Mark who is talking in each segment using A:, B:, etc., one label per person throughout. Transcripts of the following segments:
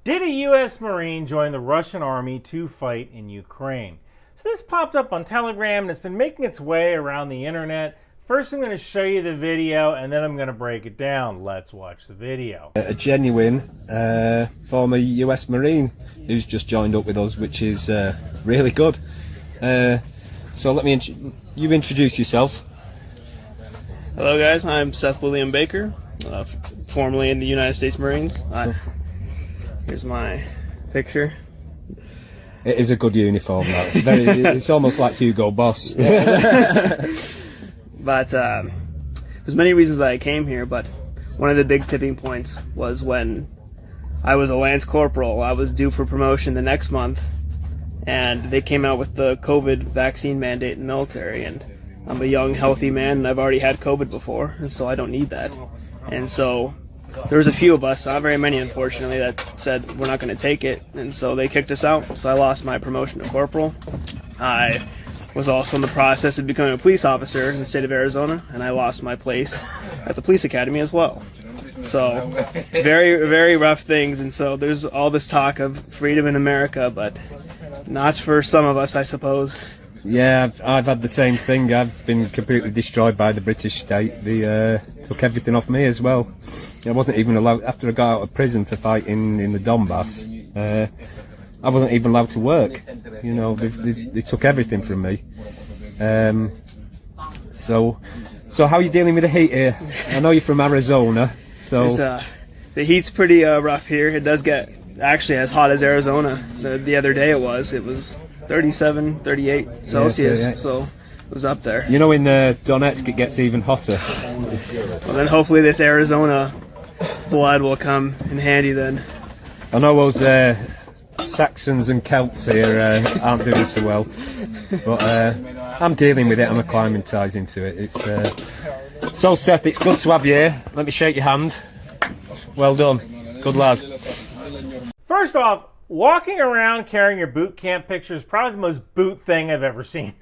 A: Did a U.S. Marine join the Russian army to fight in Ukraine? So this popped up on Telegram and it's been making its way around the internet. First I'm going to show you the video and then I'm going to break it down. Let's watch the video.
B: A genuine former US Marine who's just joined up with us, which is really good. So let me you introduce yourself.
C: Hello guys, I'm Seth William Baker, formerly in the United States Marines. Here's my picture.
B: It is a good uniform, that. It's almost like Hugo Boss.
C: But there's many reasons that I came here, but one of the big tipping points was when I was a Lance Corporal. I was due for promotion the next month, and they came out with the COVID vaccine mandate in the military, and I'm a young, healthy man, and I've already had COVID before, and so I don't need that. And so there was a few of us, not very many unfortunately, that said we're not going to take it, and so they kicked us out. So I lost my promotion to corporal. I was also in the process of becoming a police officer in the state of Arizona, and I lost my place at the police academy as well. So very, very rough things, and so there's all this talk of freedom in America, but not for some of us, I suppose.
B: Yeah, I've had the same thing. I've been completely destroyed by the British state. They took everything off me as well. I wasn't even allowed, after I got out of prison for fighting in the Donbass, I wasn't even allowed to work. You know, they took everything from me. So how are you dealing with the heat here? I know you're from Arizona, so
C: the heat's pretty rough here. It does get actually as hot as Arizona. The other day it was 37, 38 Celsius, yeah. So it was up there.
B: You know, in Donetsk it gets even hotter.
C: Well, then hopefully this Arizona blood will come in handy then.
B: I know those Saxons and Celts here aren't doing so well, but I'm dealing with it. I'm acclimatising to it. It's so Seth, it's good to have you here. Let me shake your hand. Well done, good lad.
A: First off, walking around carrying your boot camp picture is probably the most boot thing I've ever seen.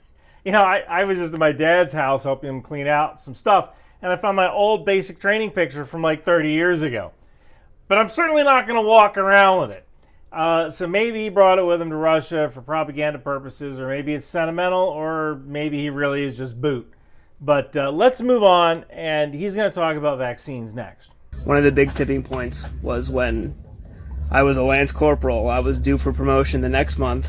A: You know, I was just at my dad's house helping him clean out some stuff, and I found my old basic training picture from like 30 years ago. But I'm certainly not going to walk around with it. So maybe he brought it with him to Russia for propaganda purposes, or maybe it's sentimental, or maybe he really is just boot. But let's move on, and he's going to talk about vaccines next.
C: One of the big tipping points was when I was a Lance Corporal. I was due for promotion the next month,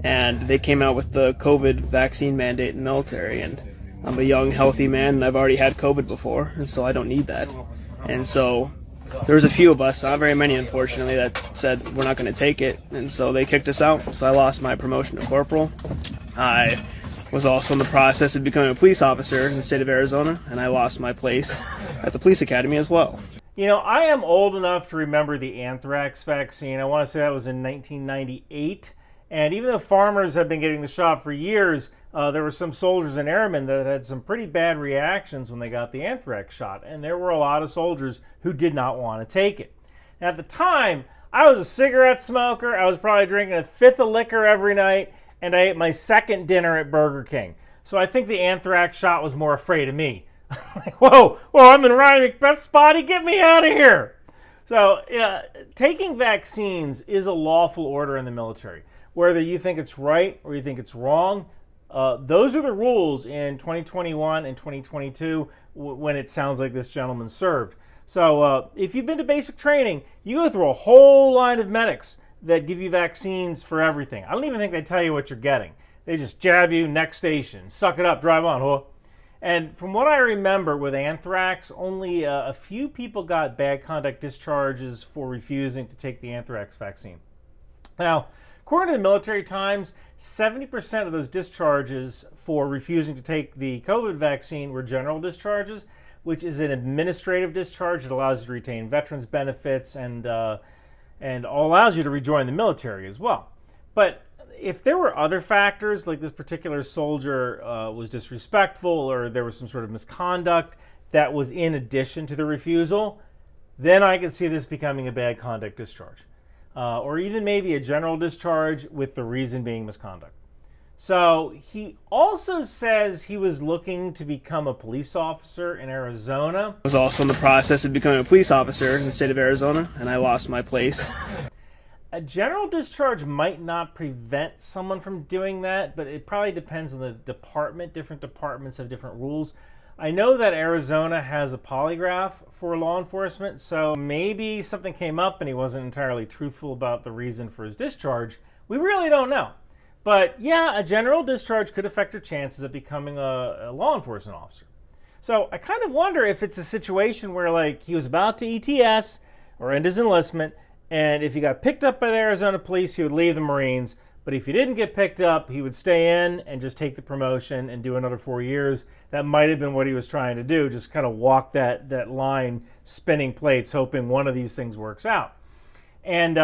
C: and they came out with the COVID vaccine mandate in the military, and I'm a young, healthy man, and I've already had COVID before, and so I don't need that. And so there was a few of us, not very many unfortunately, that said we're not going to take it, and so they kicked us out. So I lost my promotion to corporal. I was also in the process of becoming a police officer in the state of Arizona, and I lost my place at the police academy as well.
A: You know, I am old enough to remember the anthrax vaccine. I want to say that was in 1998. And even though farmers have been getting the shot for years, there were some soldiers and airmen that had some pretty bad reactions when they got the anthrax shot. And there were a lot of soldiers who did not want to take it. Now, at the time, I was a cigarette smoker. I was probably drinking a fifth of liquor every night. And I ate my second dinner at Burger King. So I think the anthrax shot was more afraid of me. Like, whoa, I'm in Ryan McBeth's body, get me out of here. So taking vaccines is a lawful order in the military. Whether you think it's right or you think it's wrong, those are the rules in 2021 and 2022 when it sounds like this gentleman served. So if you've been to basic training, you go through a whole line of medics that give you vaccines for everything. I don't even think they tell you what you're getting. They just jab you, next station, suck it up, drive on, huh? And from what I remember with anthrax, only a few people got bad conduct discharges for refusing to take the anthrax vaccine. Now, according to the Military Times, 70% of those discharges for refusing to take the COVID vaccine were general discharges, which is an administrative discharge. It allows you to retain veterans benefits and allows you to rejoin the military as well. But if there were other factors, like this particular soldier was disrespectful or there was some sort of misconduct that was in addition to the refusal, then I could see this becoming a bad conduct discharge. Or even maybe a general discharge with the reason being misconduct. So he also says he was looking to become a police officer in Arizona.
C: I was also in the process of becoming a police officer in the state of Arizona, and I lost my place.
A: a general discharge might not prevent someone from doing that, but it probably depends on the department. Different departments have different rules. I know that Arizona has a polygraph for law enforcement, so maybe something came up and he wasn't entirely truthful about the reason for his discharge. We really don't know. But yeah, a general discharge could affect your chances of becoming a law enforcement officer. So I kind of wonder if it's a situation where, like, he was about to ETS or end his enlistment, and if he got picked up by the Arizona police, he would leave the Marines. But if he didn't get picked up, he would stay in and just take the promotion and do another 4 years. That might have been what he was trying to do, just kind of walk that line, spinning plates, hoping one of these things works out. And,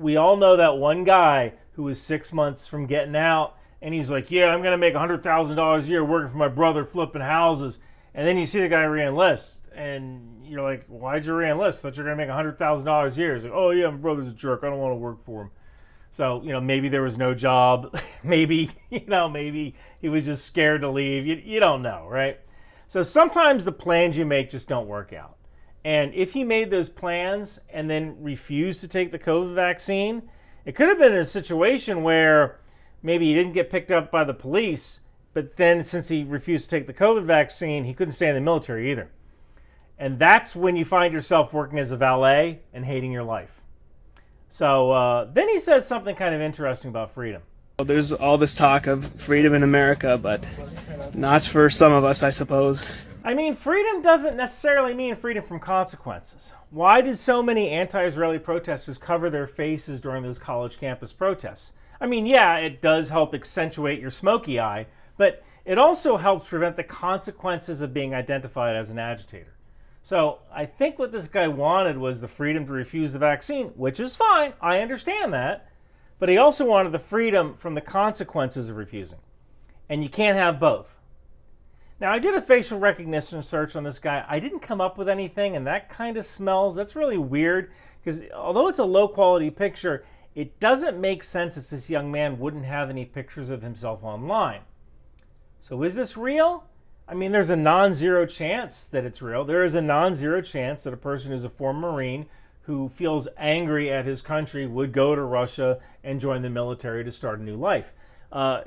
A: we all know that one guy who was 6 months from getting out, and he's like, yeah, I'm going to make $100,000 a year working for my brother flipping houses. And then you see the guy re-enlist, and you're like, why'd you re-enlist? I thought you were going to make $100,000 a year. He's like, oh, yeah, my brother's a jerk. I don't want to work for him. So, maybe there was no job. maybe he was just scared to leave. You don't know, right? So sometimes the plans you make just don't work out. And if he made those plans and then refused to take the COVID vaccine, it could have been a situation where maybe he didn't get picked up by the police, but then since he refused to take the COVID vaccine, he couldn't stay in the military either. And that's when you find yourself working as a valet and hating your life. So then he says something kind of interesting about freedom.
C: Well, there's all this talk of freedom in America, but not for some of us, I suppose.
A: I mean, freedom doesn't necessarily mean freedom from consequences. Why did so many anti-Israeli protesters cover their faces during those college campus protests? I mean, yeah, it does help accentuate your smoky eye, but it also helps prevent the consequences of being identified as an agitator. So I think what this guy wanted was the freedom to refuse the vaccine, which is fine. I understand that. But he also wanted the freedom from the consequences of refusing. And you can't have both. Now, I did a facial recognition search on this guy. I didn't come up with anything, and that kind of smells. That's really weird, because although it's a low-quality picture, it doesn't make sense that this young man wouldn't have any pictures of himself online. So is this real? I mean, there's a non-zero chance that it's real. There is a non-zero chance that a person who's a former Marine who feels angry at his country would go to Russia and join the military to start a new life.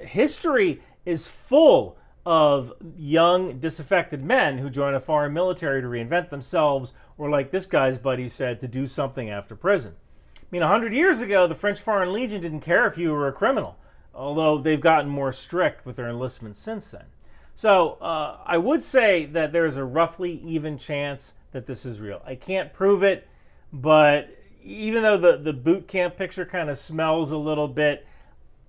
A: History is full of young, disaffected men who join a foreign military to reinvent themselves, or like this guy's buddy said, to do something after prison. I mean, 100 years ago, the French Foreign Legion didn't care if you were a criminal, although they've gotten more strict with their enlistment since then. So I would say that there's a roughly even chance that this is real. I can't prove it, but even though the boot camp picture kind of smells a little bit,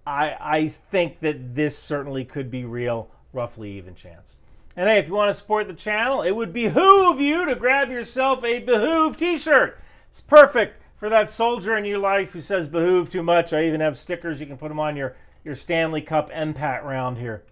A: I think that this certainly could be real, roughly even chance. And hey, if you want to support the channel, it would behoove you to grab yourself a Behoove t-shirt. It's perfect for that soldier in your life who says behoove too much. I even have stickers. You can put them on your Stanley Cup MPAT round here.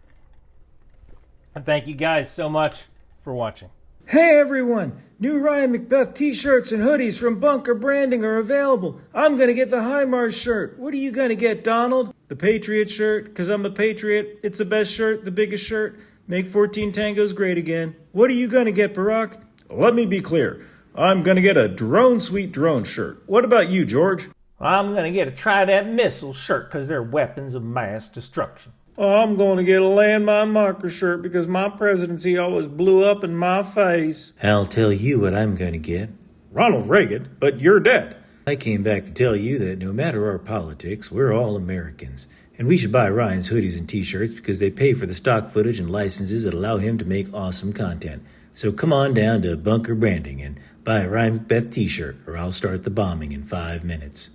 A: And thank you guys so much for watching.
D: Hey everyone! New Ryan McBeth t-shirts and hoodies from Bunker Branding are available. I'm gonna get the HIMARS shirt. What are you gonna get, Donald? The Patriot shirt, because I'm a patriot. It's the best shirt, the biggest shirt. Make 14 tangos great again. What are you gonna get, Barack? Let me be clear. I'm gonna get a Drone Sweet Drone shirt. What about you, George?
A: I'm going to get a Trident missile shirt because they're weapons of mass destruction.
D: I'm going to get a Landmine Marker shirt because my presidency always blew up in my face.
E: I'll tell you what I'm going to get.
D: Ronald Reagan, but you're dead.
E: I came back to tell you that no matter our politics, we're all Americans. And we should buy Ryan's hoodies and t-shirts because they pay for the stock footage and licenses that allow him to make awesome content. So come on down to Bunker Branding and buy a Ryan McBeth t-shirt or I'll start the bombing in 5 minutes.